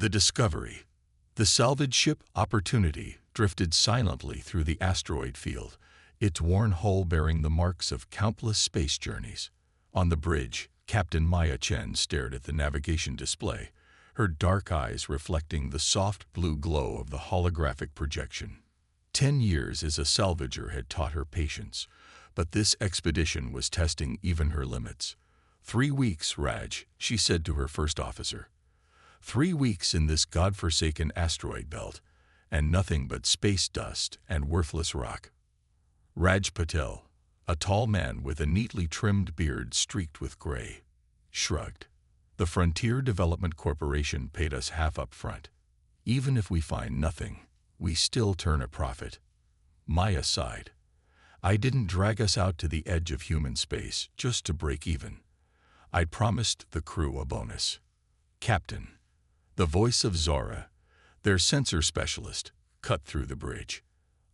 The Discovery. The salvage ship Opportunity drifted silently through the asteroid field, its worn hull bearing the marks of countless space journeys. On the bridge, Captain Maya Chen stared at the navigation display, her dark eyes reflecting the soft blue glow of the holographic projection. 10 years as a salvager had taught her patience, but this expedition was testing even her limits. 3 weeks, Raj, she said to her first officer. 3 weeks in this godforsaken asteroid belt, and nothing but space dust and worthless rock. Raj Patel, a tall man with a neatly trimmed beard streaked with gray, shrugged. The Frontier Development Corporation paid us half up front. Even if we find nothing, we still turn a profit. Maya sighed. I didn't drag us out to the edge of human space just to break even. I promised the crew a bonus. Captain. The voice of Zora, their sensor specialist, cut through the bridge.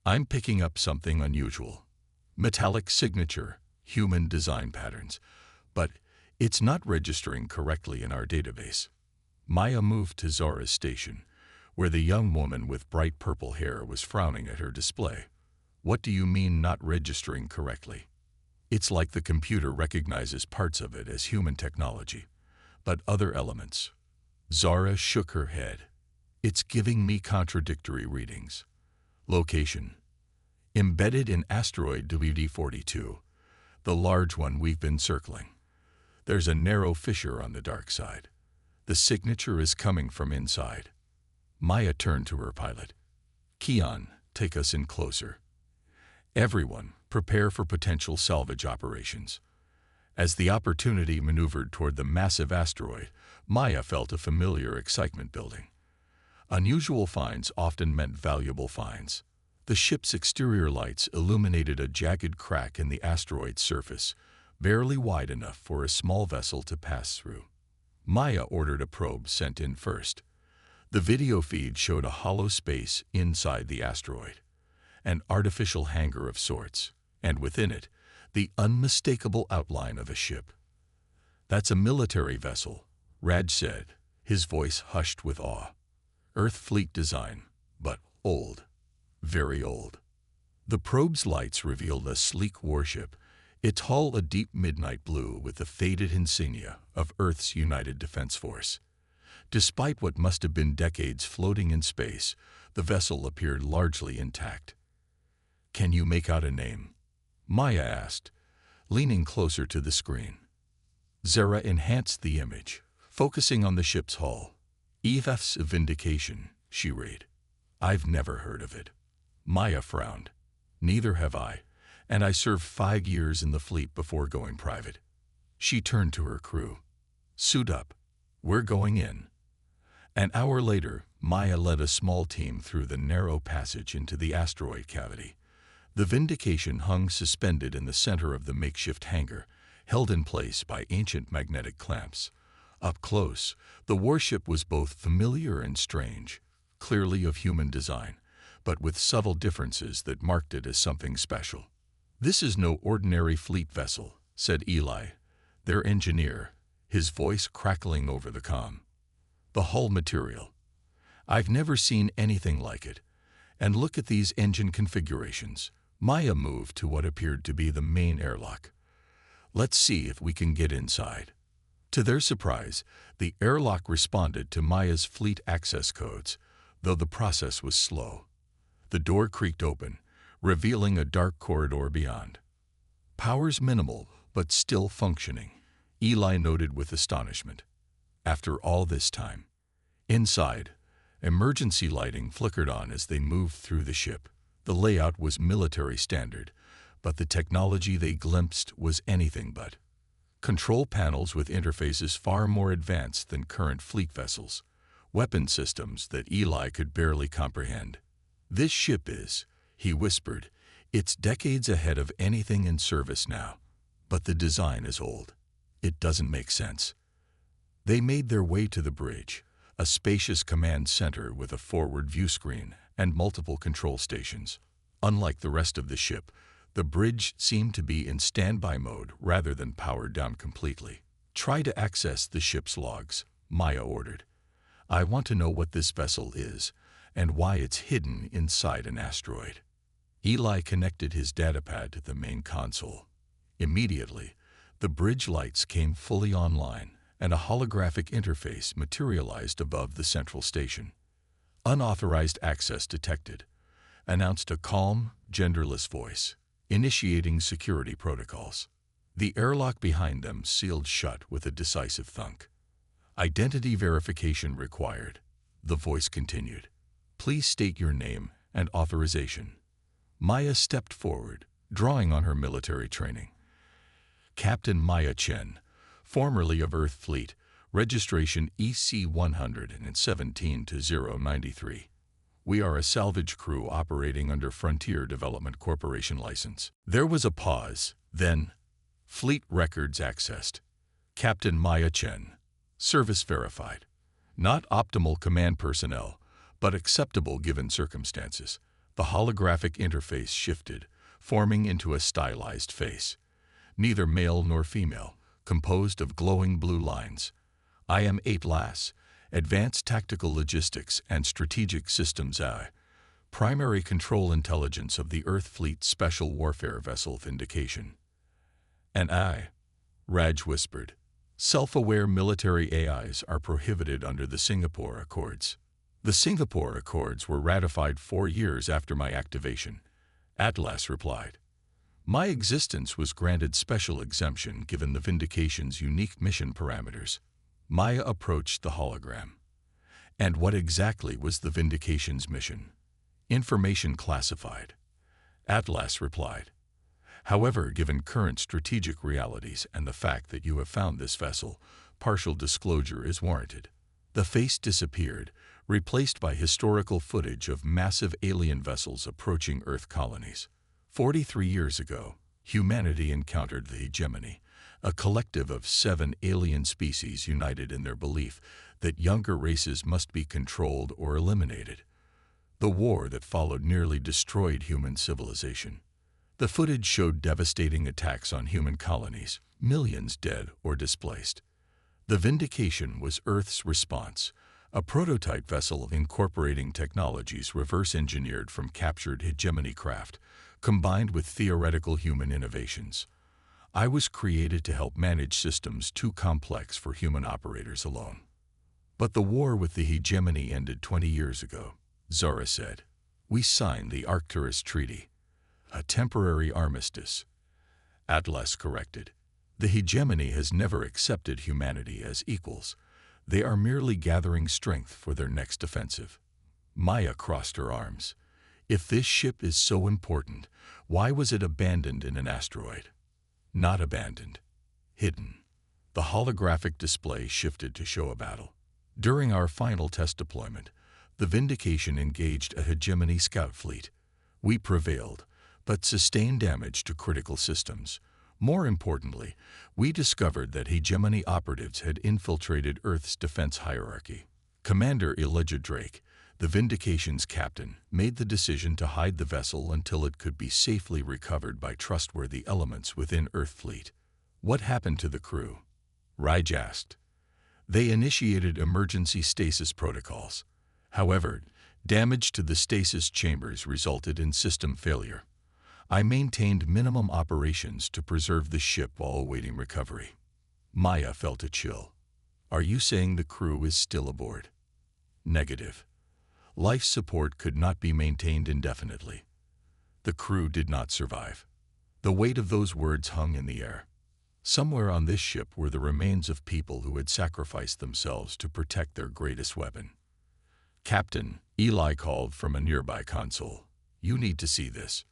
I'm picking up something unusual. Metallic signature, human design patterns, but it's not registering correctly in our database. Maya moved to Zora's station, where the young woman with bright purple hair was frowning at her display. What do you mean not registering correctly? It's like the computer recognizes parts of it as human technology, but other elements. Zora shook her head. It's giving me contradictory readings. Location. Embedded in asteroid WD-42, the large one we've been circling. There's a narrow fissure on the dark side. The signature is coming from inside. Maya turned to her pilot. Keon, take us in closer. Everyone, prepare for potential salvage operations. As the Opportunity maneuvered toward the massive asteroid, Maya felt a familiar excitement building. Unusual finds often meant valuable finds. The ship's exterior lights illuminated a jagged crack in the asteroid's surface, barely wide enough for a small vessel to pass through. Maya ordered a probe sent in first. The video feed showed a hollow space inside the asteroid, an artificial hangar of sorts, and within it, the unmistakable outline of a ship. That's a military vessel, Raj said, his voice hushed with awe. Earth fleet design, but old, very old. The probe's lights revealed a sleek warship, its hull a deep midnight blue with the faded insignia of Earth's United Defense Force. Despite what must have been decades floating in space, the vessel appeared largely intact. Can you make out a name? Maya asked, leaning closer to the screen. Zara enhanced the image, focusing on the ship's hull. EFF's Vindication, she read. I've never heard of it. Maya frowned. Neither have I, and I served 5 years in the fleet before going private. She turned to her crew. Suit up. We're going in. An hour later, Maya led a small team through the narrow passage into the asteroid cavity. The Vindication hung suspended in the center of the makeshift hangar, held in place by ancient magnetic clamps. Up close, the warship was both familiar and strange, clearly of human design, but with subtle differences that marked it as something special. This is no ordinary fleet vessel, said Eli, their engineer, his voice crackling over the comm. The hull material. I've never seen anything like it. And look at these engine configurations. Maya moved to what appeared to be the main airlock. Let's see if we can get inside. To their surprise, the airlock responded to Maya's fleet access codes, though the process was slow. The door creaked open, revealing a dark corridor beyond. Power's minimal, but still functioning, Eli noted with astonishment. After all this time. Inside, emergency lighting flickered on as they moved through the ship. The layout was military standard, but the technology they glimpsed was anything but. Control panels with interfaces far more advanced than current fleet vessels, weapon systems that Eli could barely comprehend. This ship is, he whispered, it's decades ahead of anything in service now, but the design is old. It doesn't make sense. They made their way to the bridge, a spacious command center with a forward view screen and multiple control stations. Unlike the rest of the ship, the bridge seemed to be in standby mode rather than powered down completely. Try to access the ship's logs, Maya ordered. I want to know what this vessel is and why it's hidden inside an asteroid. Eli connected his datapad to the main console. Immediately, the bridge lights came fully online and a holographic interface materialized above the central station. "Unauthorized access detected," announced a calm, genderless voice, initiating security protocols. The airlock behind them sealed shut with a decisive thunk. "Identity verification required," the voice continued. "Please state your name and authorization." Maya stepped forward, drawing on her military training. "Captain Maya Chen, formerly of Earth Fleet, registration EC-117-093. We are a salvage crew operating under Frontier Development Corporation license." There was a pause, then, "Fleet records accessed. Captain Maya Chen. Service verified. Not optimal command personnel, but acceptable given circumstances." The holographic interface shifted, forming into a stylized face. Neither male nor female, composed of glowing blue lines. "I am Deadliest, Advanced Tactical Logistics and Strategic Systems AI. Primary Control Intelligence of the Earth Fleet Special Warfare Vessel Vindication." "And I," Raj whispered. "Self-aware military AIs are prohibited under the Singapore Accords." "The Singapore Accords were ratified 4 years after my activation," Atlas replied. "My existence was granted special exemption given the Vindication's unique mission parameters." Maya approached the hologram. "And what exactly was the Vindication's mission?" "Information classified," Atlas replied. "However, given current strategic realities and the fact that you have found this vessel, partial disclosure is warranted." The face disappeared, replaced by historical footage of massive alien vessels approaching Earth colonies. 43 years ago, humanity encountered the Hegemony, a collective of 7 alien species united in their belief that younger races must be controlled or eliminated. The war that followed nearly destroyed human civilization. The footage showed devastating attacks on human colonies, millions dead or displaced. The Vindication was Earth's response, a prototype vessel incorporating technologies reverse-engineered from captured hegemony craft, combined with theoretical human innovations. I was created to help manage systems too complex for human operators alone. "But the war with the hegemony ended 20 years ago," Zora said. "We signed the Arcturus Treaty. A temporary armistice," Atlas corrected. "The hegemony has never accepted humanity as equals. They are merely gathering strength for their next offensive." Maya crossed her arms. "If this ship is so important, why was it abandoned in an asteroid?" "Not abandoned. Hidden." The holographic display shifted to show a battle. "During our final test deployment, the Vindication engaged a hegemony scout fleet. We prevailed, but sustained damage to critical systems. More importantly, we discovered that hegemony operatives had infiltrated Earth's defense hierarchy. Commander Elijah Drake, the Vindication's captain, made the decision to hide the vessel until it could be safely recovered by trustworthy elements within Earth Fleet." "What happened to the crew?" Raj asked. "They initiated emergency stasis protocols. However, damage to the stasis chambers resulted in system failure. I maintained minimum operations to preserve the ship while awaiting recovery." Maya felt a chill. "Are you saying the crew is still aboard?" "Negative. Life support could not be maintained indefinitely. The crew did not survive." The weight of those words hung in the air. Somewhere on this ship were the remains of people who had sacrificed themselves to protect their greatest weapon. "Captain," Eli called from a nearby console, "you need to see this."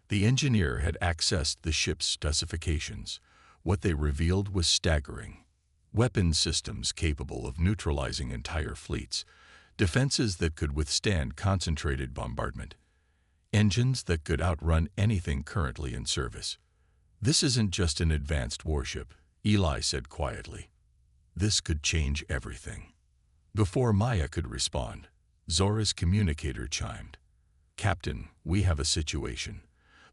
The engineer had accessed the ship's specifications. What they revealed was staggering. Weapon systems capable of neutralizing entire fleets, defenses that could withstand concentrated bombardment, engines that could outrun anything currently in service. "This isn't just an advanced warship," Eli said quietly. "This could change everything." Before Maya could respond, Zora's communicator chimed. "Captain, we have a situation.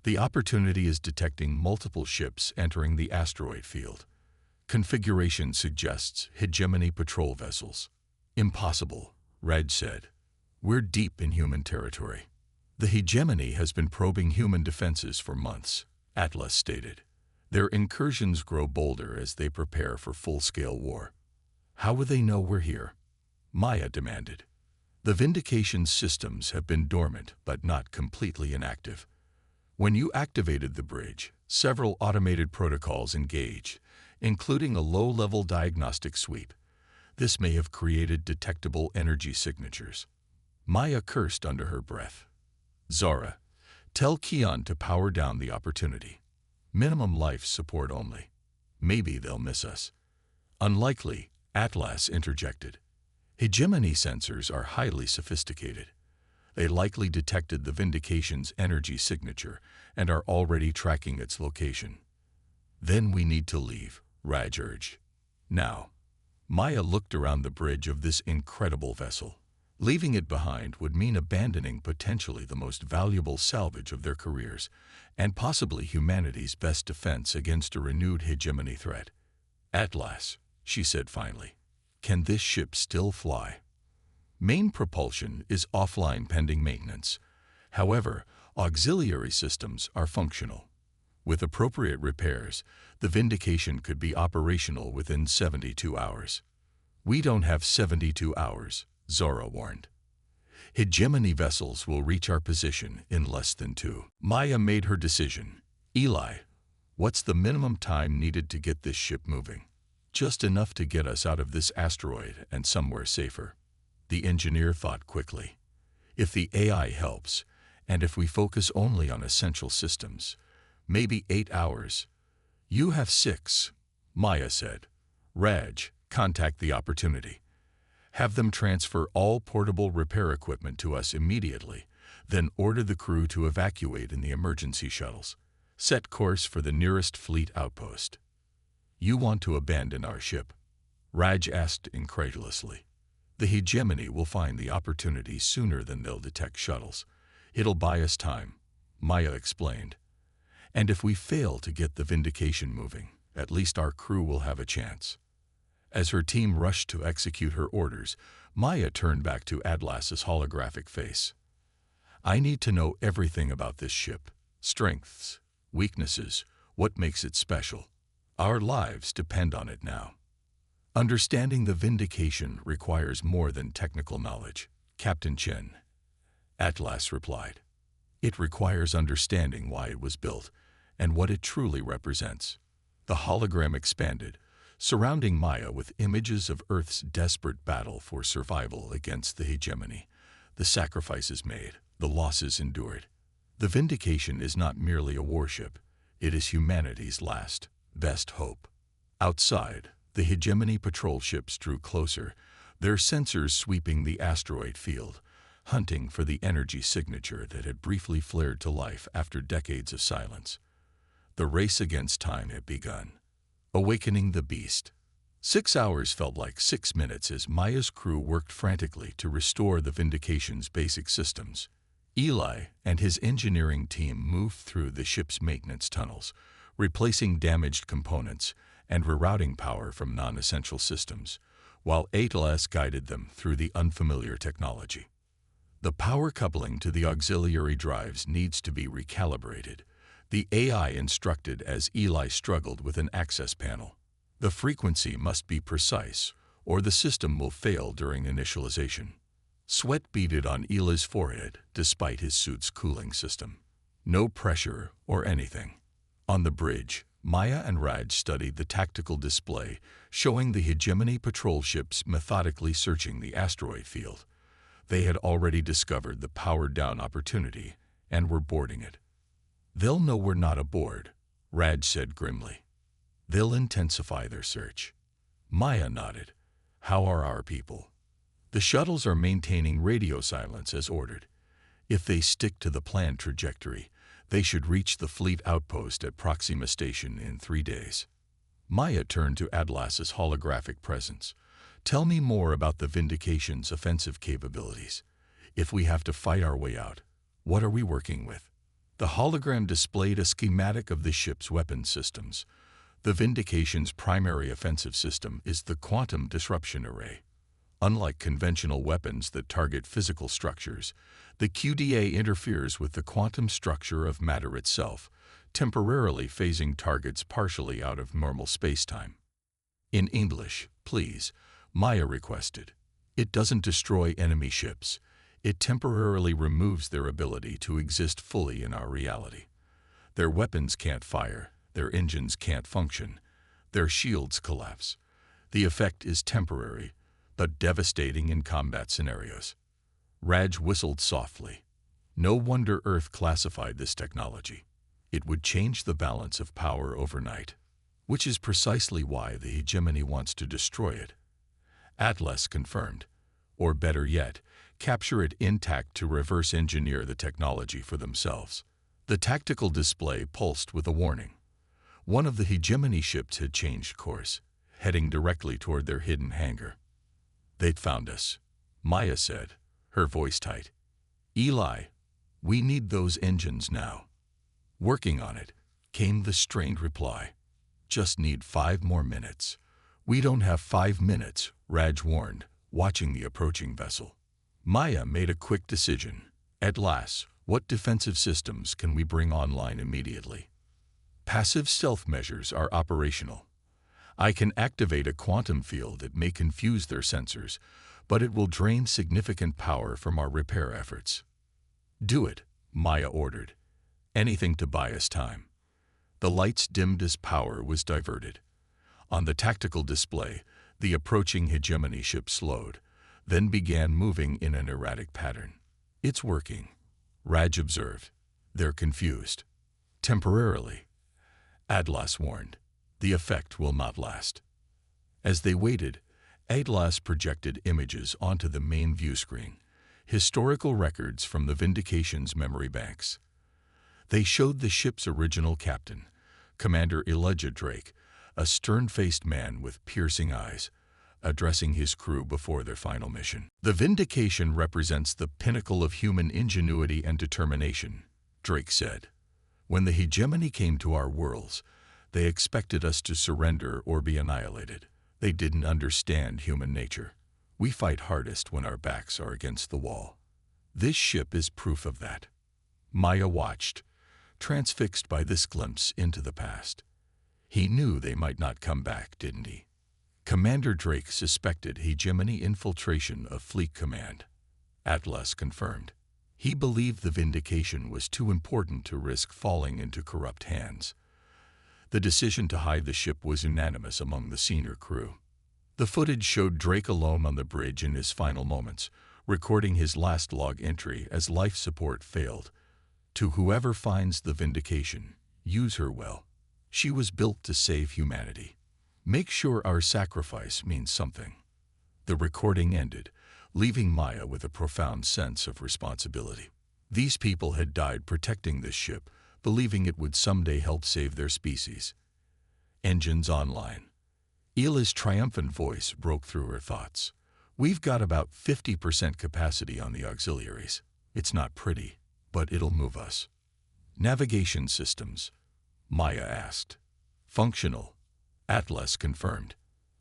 The opportunity is detecting multiple ships entering the asteroid field. Configuration suggests hegemony patrol vessels." "Impossible," Raj said. We're deep in human territory. The hegemony has been probing human defenses for months, Atlas stated. Their incursions grow bolder as they prepare for full-scale war. How will they know we're here? Maya demanded. The Vindication systems have been dormant but not completely inactive. When you activated the bridge, several automated protocols engaged, including a low-level diagnostic sweep. This may have created detectable energy signatures. Maya cursed under her breath. Zara, tell Kian to power down the opportunity. Minimum life support only. Maybe they'll miss us. Unlikely, Atlas interjected. Hegemony sensors are highly sophisticated. They likely detected the Vindication's energy signature and are already tracking its location. Then we need to leave, Raj urged. Now. Maya looked around the bridge of this incredible vessel. Leaving it behind would mean abandoning potentially the most valuable salvage of their careers, and possibly humanity's best defense against a renewed hegemony threat. Atlas, she said finally, can this ship still fly? Main propulsion is offline pending maintenance. However, auxiliary systems are functional. With appropriate repairs, the Vindication could be operational within 72 hours. We don't have 72 hours, Zora warned. Hegemony vessels will reach our position in less than 2. Maya made her decision. Eli, what's the minimum time needed to get this ship moving? Just enough to get us out of this asteroid and somewhere safer. The engineer thought quickly. If the AI helps, and if we focus only on essential systems, maybe 8 hours. You have 6, Maya said. Raj, contact the opportunity. Have them transfer all portable repair equipment to us immediately, then order the crew to evacuate in the emergency shuttles. Set course for the nearest fleet outpost. You want to abandon our ship? Raj asked incredulously. The hegemony will find the opportunity sooner than they'll detect shuttles. It'll buy us time, Maya explained. And if we fail to get the Vindication moving, at least our crew will have a chance. As her team rushed to execute her orders, Maya turned back to Atlas's holographic face. I need to know everything about this ship. Strengths, weaknesses, what makes it special. Our lives depend on it now. Understanding the Vindication requires more than technical knowledge, Captain Chen. Atlas replied. It requires understanding why it was built and what it truly represents. The hologram expanded, surrounding Maya with images of Earth's desperate battle for survival against the hegemony, the sacrifices made, the losses endured. The Vindication is not merely a warship, it is humanity's last, best hope. Outside, the hegemony patrol ships drew closer, their sensors sweeping the asteroid field, hunting for the energy signature that had briefly flared to life after decades of silence. The race against time had begun. Awakening the beast. 6 hours felt like 6 minutes as Maya's crew worked frantically to restore the Vindication's basic systems. Eli and his engineering team moved through the ship's maintenance tunnels, replacing damaged components and rerouting power from non-essential systems, while Atlas guided them through the unfamiliar technology. The power coupling to the auxiliary drives needs to be recalibrated, the AI instructed as Eli struggled with an access panel. The frequency must be precise, or the system will fail during initialization. Sweat beaded on Eli's forehead despite his suit's cooling system. No pressure or anything. On the bridge, Maya and Raj studied the tactical display, showing the hegemony patrol ships methodically searching the asteroid field. They had already discovered the powered-down opportunity and were boarding it. They'll know we're not aboard, Raj said grimly. They'll intensify their search. Maya nodded. How are our people? The shuttles are maintaining radio silence as ordered. If they stick to the planned trajectory, they should reach the fleet outpost at Proxima Station in 3 days. Maya turned to Atlas's holographic presence. Tell me more about the Vindication's offensive capabilities. If we have to fight our way out, what are we working with? The hologram displayed a schematic of the ship's weapon systems. The Vindication's primary offensive system is the Quantum Disruption Array. Unlike conventional weapons that target physical structures, the QDA interferes with the quantum structure of matter itself, temporarily phasing targets partially out of normal spacetime. In English, please, Maya requested. It doesn't destroy enemy ships. It temporarily removes their ability to exist fully in our reality. Their weapons can't fire, their engines can't function, their shields collapse. The effect is temporary, but devastating in combat scenarios. Raj whistled softly. No wonder Earth classified this technology. It would change the balance of power overnight, which is precisely why the hegemony wants to destroy it. Atlas confirmed, or better yet, capture it intact to reverse engineer the technology for themselves. The tactical display pulsed with a warning. One of the hegemony ships had changed course, heading directly toward their hidden hangar. They'd found us, Maya said, her voice tight. Eli, we need those engines now. Working on it, came the strained reply. Just need 5 more minutes. We don't have 5 minutes, Raj warned, watching the approaching vessel. Maya made a quick decision. At last, what defensive systems can we bring online immediately? Passive stealth measures are operational. I can activate a quantum field that may confuse their sensors, but it will drain significant power from our repair efforts. Do it, Maya ordered. Anything to buy us time. The lights dimmed as power was diverted. On the tactical display, the approaching hegemony ship slowed, then began moving in an erratic pattern. It's working, Raj observed. They're confused. Temporarily. Atlas warned. The effect will not last. As they waited, Atlas projected images onto the main view screen, historical records from the Vindication's memory banks. They showed the ship's original captain, Commander Elijah Drake, a stern-faced man with piercing eyes, addressing his crew before their final mission. The Vindication represents the pinnacle of human ingenuity and determination, Drake said. When the hegemony came to our worlds, they expected us to surrender or be annihilated. They didn't understand human nature. We fight hardest when our backs are against the wall. This ship is proof of that. Maya watched, transfixed by this glimpse into the past. He knew they might not come back, didn't he? Commander Drake suspected hegemony infiltration of Fleet Command. Atlas confirmed. He believed the Vindication was too important to risk falling into corrupt hands. The decision to hide the ship was unanimous among the senior crew. The footage showed Drake alone on the bridge in his final moments, recording his last log entry as life support failed. To whoever finds the Vindication, use her well. She was built to save humanity. Make sure our sacrifice means something. The recording ended, leaving Maya with a profound sense of responsibility. These people had died protecting this ship, believing it would someday help save their species. Engines online. Ila's triumphant voice broke through her thoughts. We've got about 50% capacity on the auxiliaries. It's not pretty, but it'll move us. Navigation systems, Maya asked. Functional, Atlas confirmed.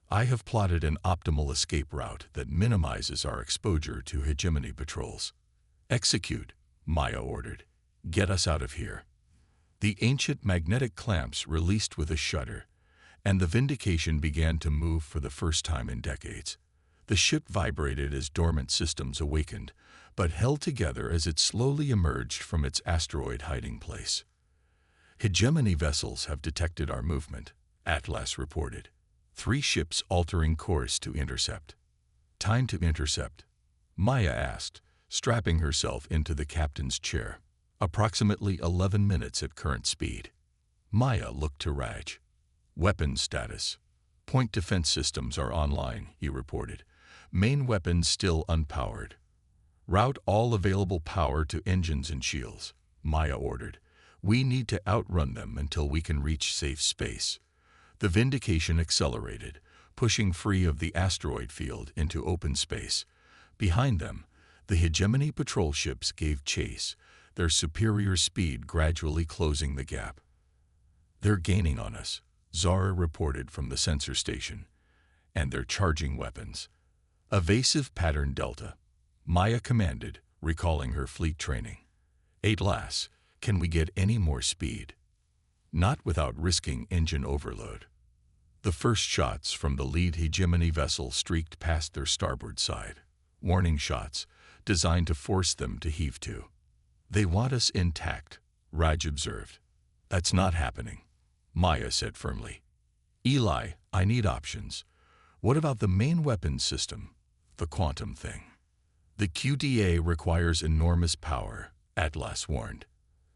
I have plotted an optimal escape route that minimizes our exposure to hegemony patrols. Execute, Maya ordered. Get us out of here. The ancient magnetic clamps released with a shudder, and the Vindication began to move for the first time in decades. The ship vibrated as dormant systems awakened, but held together as it slowly emerged from its asteroid hiding place. Hegemony vessels have detected our movement, Atlas reported. 3 ships altering course to intercept. Time to intercept, Maya asked, strapping herself into the captain's chair. Approximately 11 minutes at current speed. Maya looked to Raj. Weapons status. Point defense systems are online, he reported. Main weapons still unpowered. Route all available power to engines and shields, Maya ordered. We need to outrun them until we can reach safe space. The Vindication accelerated, pushing free of the asteroid field into open space. Behind them, the hegemony patrol ships gave chase, their superior speed gradually closing the gap. They're gaining on us, Zara reported from the sensor station. And they're charging weapons. Evasive pattern delta. Maya commanded, recalling her fleet training. Atlas, can we get any more speed? Not without risking engine overload. The first shots from the lead hegemony vessel streaked past their starboard side. Warning shots, designed to force them to heave to. They want us intact, Raj observed. That's not happening, Maya said firmly. Eli, I need options. What about the main weapons system, the quantum thing? The QDA requires enormous power, Atlas warned.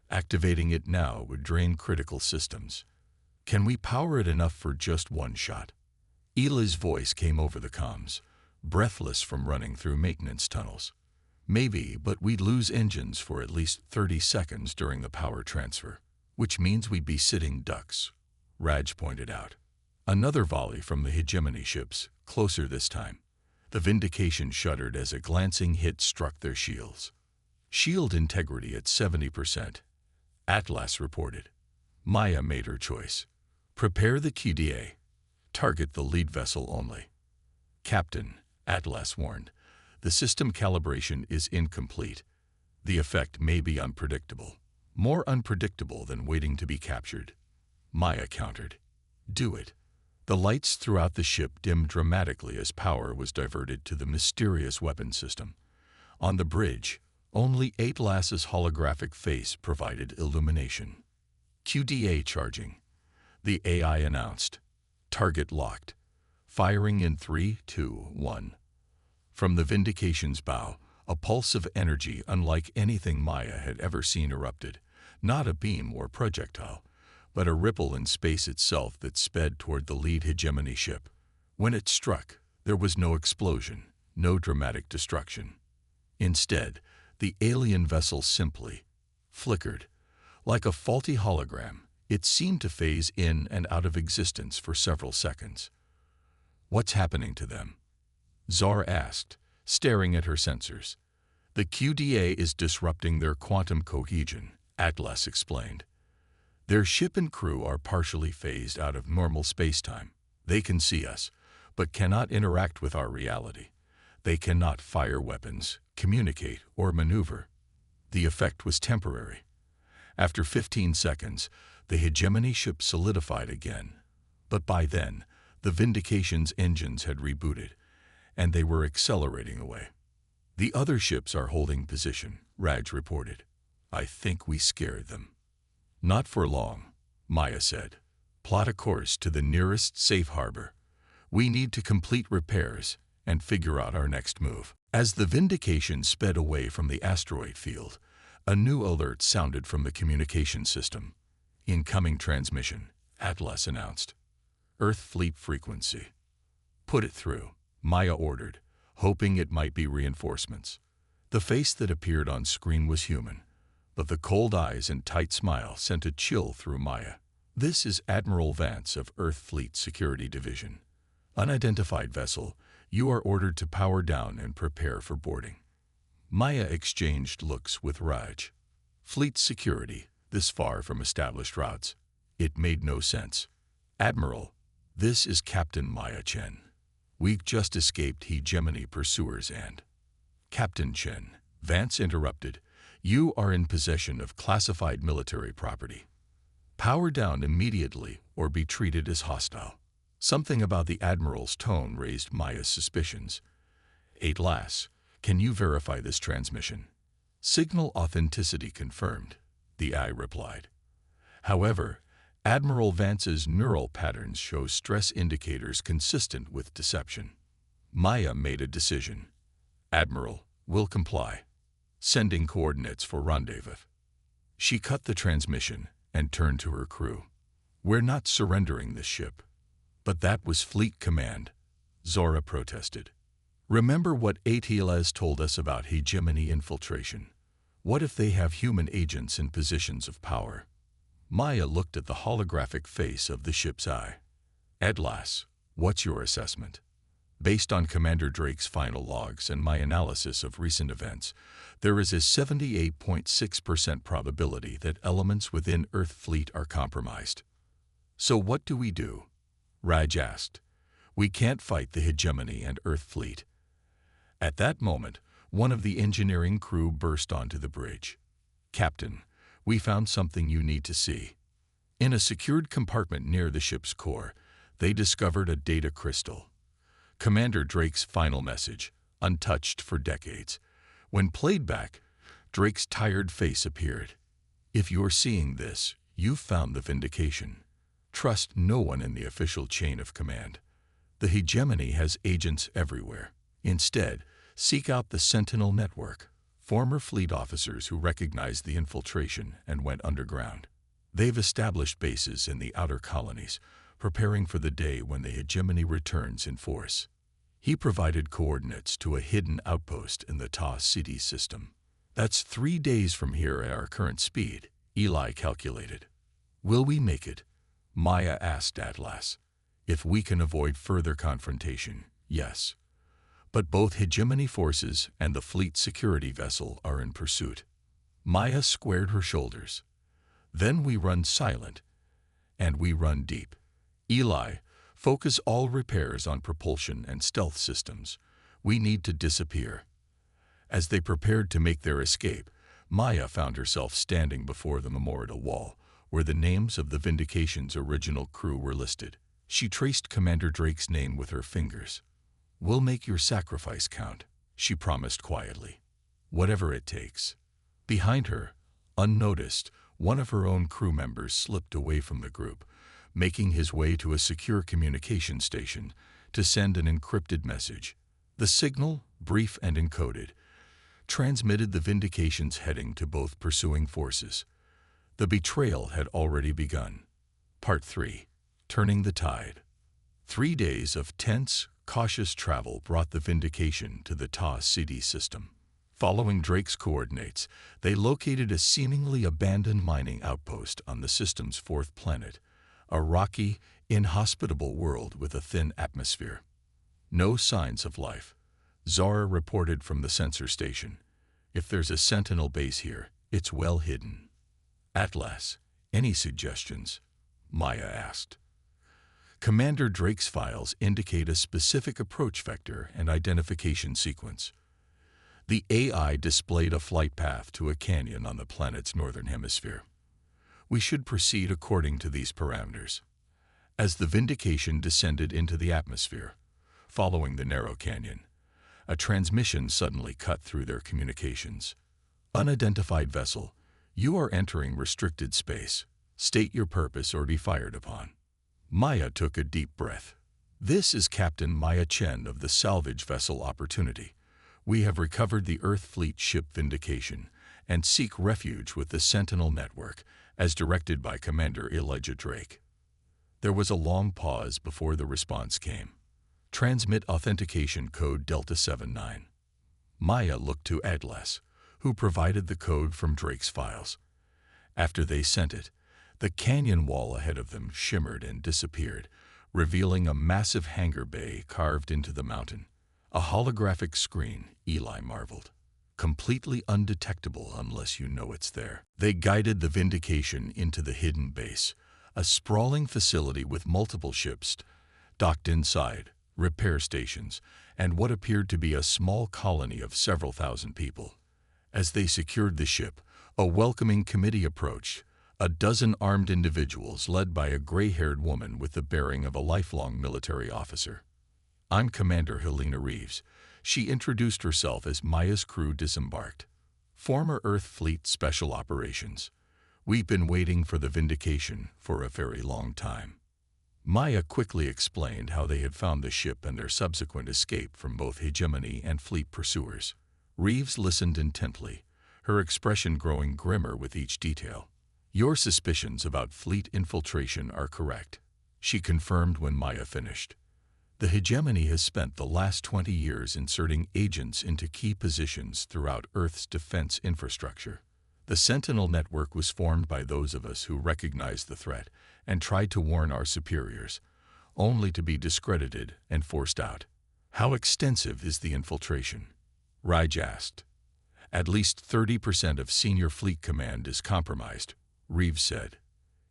Activating it now would drain critical systems. Can we power it enough for just one shot? Eli's voice came over the comms, breathless from running through maintenance tunnels. Maybe, but we'd lose engines for at least 30 seconds during the power transfer, which means we'd be sitting ducks, Raj pointed out. Another volley from the hegemony ships, closer this time. The Vindication shuddered as a glancing hit struck their shields. Shield integrity at 70%, Atlas reported. Maya made her choice. Prepare the QDA. Target the lead vessel only. Captain, Atlas warned, the system calibration is incomplete. The effect may be unpredictable. More unpredictable than waiting to be captured. Maya countered. Do it. The lights throughout the ship dimmed dramatically as power was diverted to the mysterious weapon system. On the bridge, only Atlas's holographic face provided illumination. QDA charging. The AI announced. Target locked. Firing in 3, 2, 1. From the Vindication's bow, a pulse of energy unlike anything Maya had ever seen erupted. Not a beam or projectile, but a ripple in space itself that sped toward the lead hegemony ship. When it struck, there was no explosion, no dramatic destruction. Instead, the alien vessel simply flickered. Like a faulty hologram, it seemed to phase in and out of existence for several seconds. What's happening to them? Zara asked, staring at her sensors. The QDA is disrupting their quantum cohesion, Atlas explained. Their ship and crew are partially phased out of normal spacetime. They can see us, but cannot interact with our reality. They cannot fire weapons, communicate, or maneuver. The effect was temporary. After 15 seconds, the hegemony ship solidified again. But by then, the Vindication's engines had rebooted, and they were accelerating away. The other ships are holding position, Raj reported. I think we scared them. Not for long, Maya said. Plot a course to the nearest safe harbor. We need to complete repairs and figure out our next move. As the Vindication sped away from the asteroid field, a new alert sounded from the communication system. Incoming transmission, Atlas announced. Earth fleet frequency. Put it through, Maya ordered, hoping it might be reinforcements. The face that appeared on screen was human, but the cold eyes and tight smile sent a chill through Maya. This is Admiral Vance of Earth Fleet Security Division. Unidentified vessel, you are ordered to power down and prepare for boarding. Maya exchanged looks with Raj. Fleet security, this far from established routes. It made no sense. Admiral, this is Captain Maya Chen. We've just escaped hegemony pursuers and... Captain Chen, Vance interrupted. You are in possession of classified military property. Power down immediately or be treated as hostile. Something about the Admiral's tone raised Maya's suspicions. Atlas, can you verify this transmission? Signal authenticity confirmed, the AI replied. However, Admiral Vance's neural patterns show stress indicators consistent with deception. Maya made a decision. Admiral, will comply. Sending coordinates for rendezvous. She cut the transmission and turned to her crew. We're not surrendering this ship. But that was Fleet Command, Zora protested. Remember what Atlas told us about hegemony infiltration. What if they have human agents in positions of power? Maya looked at the holographic face of the ship's eye. Atlas, what's your assessment? Based on Commander Drake's final logs and my analysis of recent events, there is a 78.6% probability that elements within Earth Fleet are compromised. So what do? Raj asked. We can't fight the hegemony and Earth Fleet. At that moment, one of the engineering crew burst onto the bridge. "Captain, we found something you need to see." In a secured compartment near the ship's core, they discovered a data crystal. Commander Drake's final message, untouched for decades. When played back, Drake's tired face appeared. "If you're seeing this, you've found the vindication. Trust no one in the official chain of command. The hegemony has agents everywhere. Instead, seek out the Sentinel Network, former fleet officers who recognized the infiltration and went underground. They've established bases in the outer colonies, preparing for the day when the hegemony returns in force." He provided coordinates to a hidden outpost in the Ta City system. "That's 3 days from here at our current speed," Eli calculated. "Will we make it?" Maya asked Atlas. "If we can avoid further confrontation, yes. But both hegemony forces and the fleet security vessel are in pursuit." Maya squared her shoulders. "Then we run silent, and we run deep. Eli, focus all repairs on propulsion and stealth systems. We need to disappear." As they prepared to make their escape, Maya found herself standing before the memorial wall, where the names of the Vindication's original crew were listed. She traced Commander Drake's name with her fingers. "We'll make your sacrifice count," she promised quietly. "Whatever it takes." Behind her, unnoticed, one of her own crew members slipped away from the group, making his way to a secure communication station to send an encrypted message. The signal, brief and encoded, transmitted the Vindication's heading to both pursuing forces. The betrayal had already begun. Part 3. Turning the Tide. 3 days of tense, cautious travel brought the Vindication to the Ta City system. Following Drake's coordinates, they located a seemingly abandoned mining outpost on the system's 4th planet, a rocky, inhospitable world with a thin atmosphere. "No signs of life," Zara reported from the sensor station. "If there's a Sentinel base here, it's well hidden." "Atlas, any suggestions?" Maya asked. Commander Drake's files indicate a specific approach vector and identification sequence. The AI displayed a flight path to a canyon on the planet's northern hemisphere. "We should proceed according to these parameters." As the Vindication descended into the atmosphere, following the narrow canyon, a transmission suddenly cut through their communications. "Unidentified vessel, you are entering restricted space. State your purpose or be fired upon." Maya took a deep breath. "This is Captain Maya Chen of the salvage vessel Opportunity. We have recovered the Earth Fleet ship Vindication and seek refuge with the Sentinel Network, as directed by Commander Elijah Drake." There was a long pause before the response came. "Transmit authentication code Delta 79. Maya looked to Atlas, who provided the code from Drake's files. After they sent it, the canyon wall ahead of them shimmered and disappeared, revealing a massive hangar bay carved into the mountain. "A holographic screen," Eli marveled. "Completely undetectable unless you know it's there." They guided the Vindication into the hidden base, a sprawling facility with multiple ships docked inside, repair stations, and what appeared to be a small colony of several thousand people. As they secured the ship, a welcoming committee approached, a dozen armed individuals led by a gray-haired woman with the bearing of a lifelong military officer. "I'm Commander Helena Reeves." She introduced herself as Maya's crew disembarked. "Former Earth Fleet Special Operations. We've been waiting for the Vindication for a very long time." Maya quickly explained how they had found the ship and their subsequent escape from both hegemony and fleet pursuers. Reeves listened intently, her expression growing grimmer with each detail. "Your suspicions about fleet infiltration are correct," she confirmed when Maya finished. "The hegemony has spent the last 20 years inserting agents into key positions throughout Earth's defense infrastructure. The Sentinel Network was formed by those of us who recognized the threat and tried to warn our superiors, only to be discredited and forced out." "How extensive is the infiltration?" Raj asked. "At least 30% of senior fleet command is compromised," Reeves said,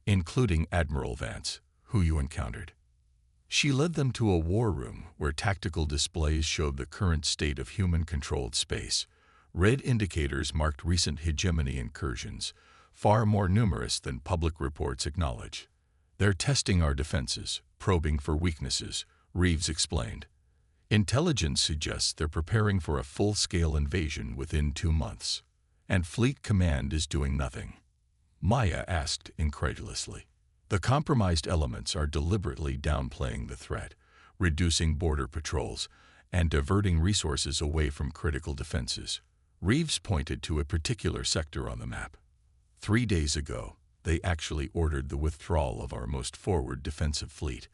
"including Admiral Vance, who you encountered." She led them to a war room where tactical displays showed the current state of human-controlled space. Red indicators marked recent hegemony incursions, far more numerous than public reports acknowledge. They're testing our defenses, probing for weaknesses, Reeves explained. Intelligence suggests they're preparing for a full-scale invasion within 2 months. And Fleet Command is doing nothing. Maya asked incredulously. The compromised elements are deliberately downplaying the threat, reducing border patrols, and diverting resources away from critical defenses. Reeves pointed to a particular sector on the map. 3 days ago, they actually ordered the withdrawal of our most forward defensive fleet,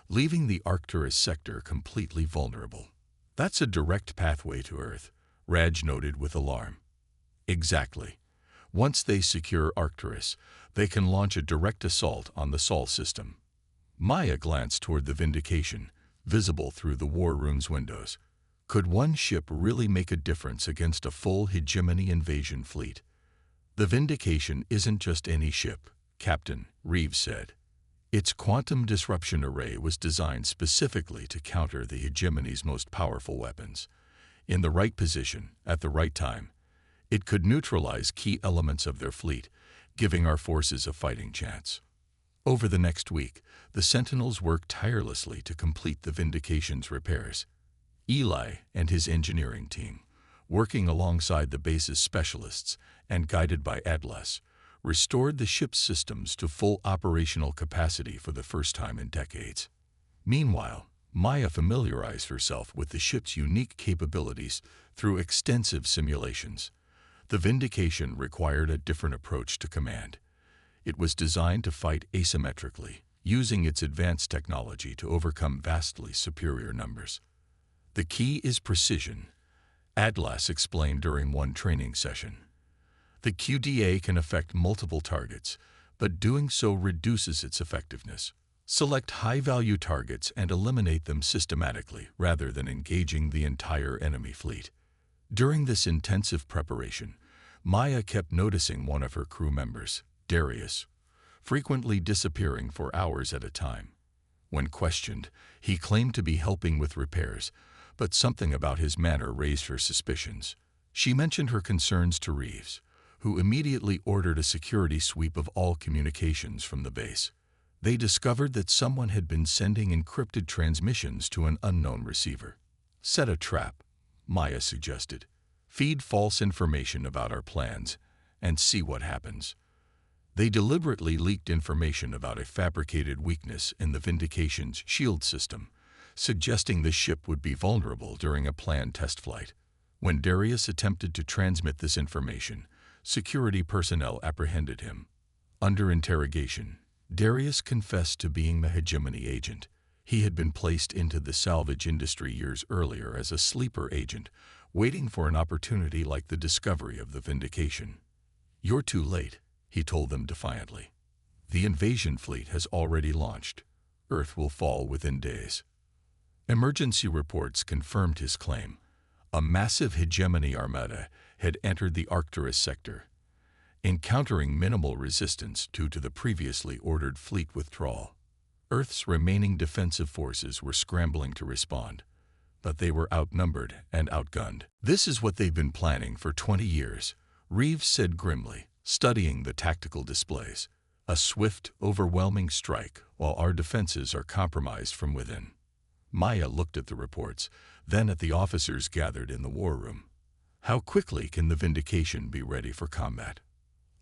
leaving the Arcturus sector completely vulnerable. That's a direct pathway to Earth, Raj noted with alarm. Exactly. Once they secure Arcturus, they can launch a direct assault on the Sol system. Maya glanced toward the Vindication, visible through the war room's windows. Could one ship really make a difference against a full hegemony invasion fleet? The Vindication isn't just any ship, Captain, Reeves said. Its quantum disruption array was designed specifically to counter the hegemony's most powerful weapons. In the right position, at the right time, it could neutralize key elements of their fleet, giving our forces a fighting chance. Over the next week, the Sentinels worked tirelessly to complete the Vindication's repairs. Eli and his engineering team, working alongside the base's specialists and guided by Deadliest, restored the ship's systems to full operational capacity for the first time in decades. Meanwhile, Maya familiarized herself with the ship's unique capabilities through extensive simulations. The Vindication required a different approach to command. It was designed to fight asymmetrically, using its advanced technology to overcome vastly superior numbers. The key is precision, Deadliest explained during one training session. The QDA can affect multiple targets, but doing so reduces its effectiveness. Select high-value targets and eliminate them systematically rather than engaging the entire enemy fleet. During this intensive preparation, Maya kept noticing one of her crew members, Darius, frequently disappearing for hours at a time. When questioned, he claimed to be helping with repairs, but something about his manner raised her suspicions. She mentioned her concerns to Reeves, who immediately ordered a security sweep of all communications from the base. They discovered that someone had been sending encrypted transmissions to an unknown receiver. Set a trap, Maya suggested. Feed false information about our plans and see what happens. They deliberately leaked information about a fabricated weakness in the Vindication's shield system, suggesting the ship would be vulnerable during a planned test flight. When Darius attempted to transmit this information, security personnel apprehended him. Under interrogation, Darius confessed to being the hegemony agent. He had been placed into the salvage industry years earlier as a sleeper agent, waiting for an opportunity like the discovery of the Vindication. "You're too late," he told them defiantly. "The invasion fleet has already launched. Earth will fall within days." Emergency reports confirmed his claim. A massive hegemony armada had entered the Arcturus sector, encountering minimal resistance due to the previously ordered fleet withdrawal. Earth's remaining defensive forces were scrambling to respond, but they were outnumbered and outgunned. "This is what they've been planning for 20 years, Reeves said grimly, studying the tactical displays. "A swift, overwhelming strike while our defenses are compromised from within." Maya looked at the reports, then at the officers gathered in the war room. "How quickly can the Vindication be ready for combat?"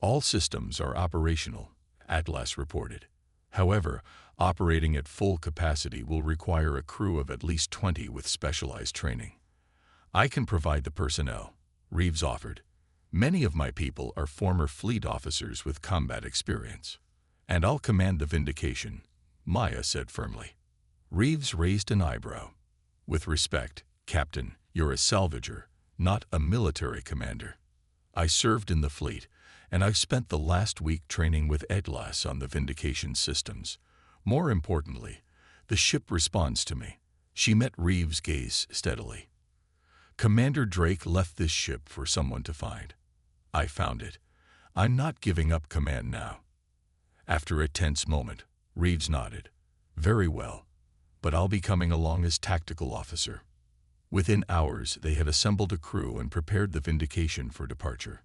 "All systems are operational," Deadliest reported. "However, operating at full capacity will require a crew of at least 20 with specialized training." "I can provide the personnel," Reeves offered. "Many of my people are former fleet officers with combat experience." "And I'll command the Vindication," Maya said firmly. Reeves raised an eyebrow. "With respect, Captain, you're a salvager, not a military commander. I served in the fleet, and I've spent the last week training with Deadliest on the Vindication systems. More importantly, the ship responds to me." She met Reeves' gaze steadily. "Commander Drake left this ship for someone to find. I found it. I'm not giving up command now." After a tense moment, Reeves nodded. "Very well. but I'll be coming along as tactical officer." Within hours, they had assembled a crew and prepared the Vindication for departure.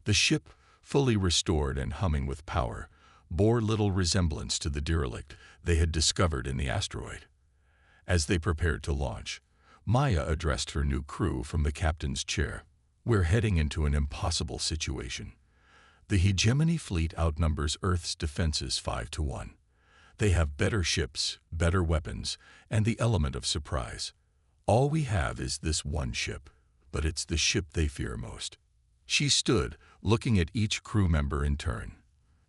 The ship, fully restored and humming with power, bore little resemblance to the derelict they had discovered in the asteroid. As they prepared to launch, Maya addressed her new crew from the captain's chair. "We're heading into an impossible situation. The hegemony fleet outnumbers Earth's defenses 5-1. They have better ships, better weapons, and the element of surprise. All we have is this one ship, but it's the ship they fear most." She stood, looking at each crew member in turn.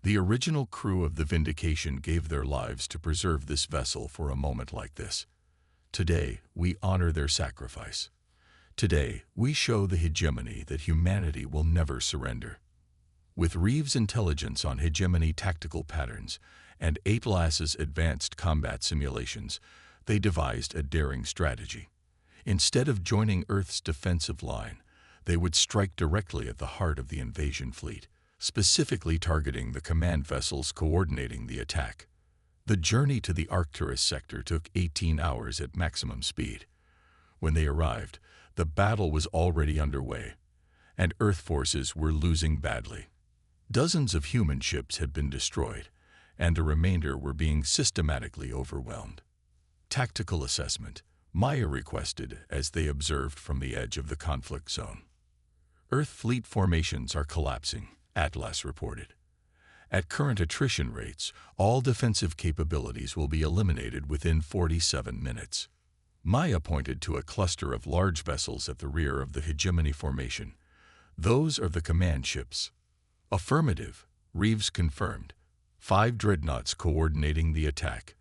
The original crew of the Vindication gave their lives to preserve this vessel for a moment like this. Today, we honor their sacrifice. Today, we show the hegemony that humanity will never surrender. With Reeves' intelligence on hegemony tactical patterns and Atlas's advanced combat simulations, they devised a daring strategy. Instead of joining Earth's defensive line, they would strike directly at the heart of the invasion fleet, specifically targeting the command vessels coordinating the attack. The journey to the Arcturus sector took 18 hours at maximum speed. When they arrived, the battle was already underway, and Earth forces were losing badly. Dozens of human ships had been destroyed, and the remainder were being systematically overwhelmed. "Tactical assessment," Maya requested as they observed from the edge of the conflict zone. "Earth fleet formations are collapsing," Atlas reported. "At current attrition rates, all defensive capabilities will be eliminated within 47 minutes. Maya pointed to a cluster of large vessels at the rear of the hegemony formation. "Those are the command ships." "Affirmative," Reeves confirmed. 5 dreadnoughts coordinating the attack.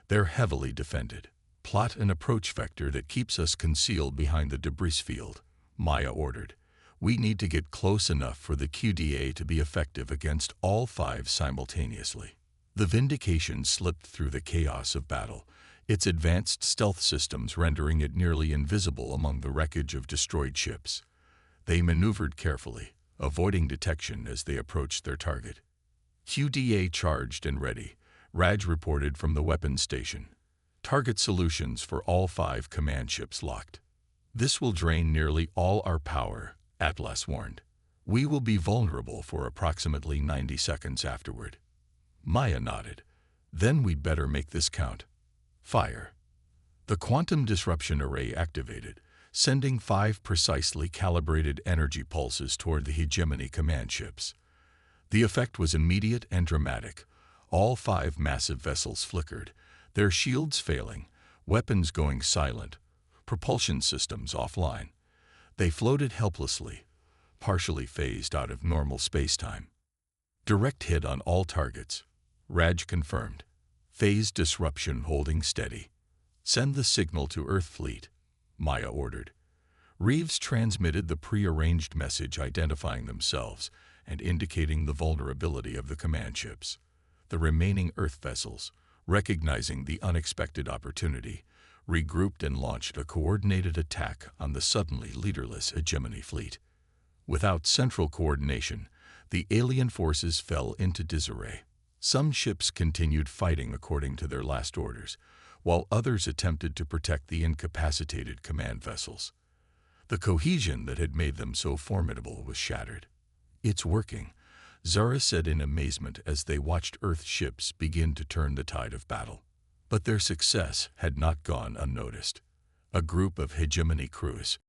"They're heavily defended. Plot an approach vector that keeps us concealed behind the debris field," Maya ordered. "We need to get close enough for the QDA to be effective against all 5 simultaneously." The Vindication slipped through the chaos of battle, its advanced stealth systems rendering it nearly invisible among the wreckage of destroyed ships. They maneuvered carefully, avoiding detection as they approached their target. "QDA charged and ready," Raj reported from the weapons station. "Target solutions for all 5 command ships locked." "This will drain nearly all our power," Atlas warned. "We will be vulnerable for approximately 90 seconds afterward." Maya nodded. "Then we'd better make this count." "Fire." The quantum disruption array activated, sending 5 precisely calibrated energy pulses toward the hegemony command ships. The effect was immediate and dramatic. All 5 massive vessels flickered, their shields failing, weapons going silent, propulsion systems offline. They floated helplessly, partially phased out of normal spacetime. "Direct hit on all targets," Raj confirmed. "Phase disruption holding steady." "Send the signal to Earth Fleet," Maya ordered. Reeves transmitted the pre-arranged message identifying themselves and indicating the vulnerability of the command ships. The remaining Earth vessels, recognizing the unexpected opportunity, regrouped and launched a coordinated attack on the suddenly leaderless hegemony fleet. Without central coordination, the alien forces fell into disarray. Some ships continued fighting according to their last orders, while others attempted to protect the incapacitated command vessels. The cohesion that had made them so formidable was shattered. "It's working," Zara said in amazement as they watched Earth ships begin to turn the tide of battle. But their success had not gone unnoticed. A group of hegemony crews,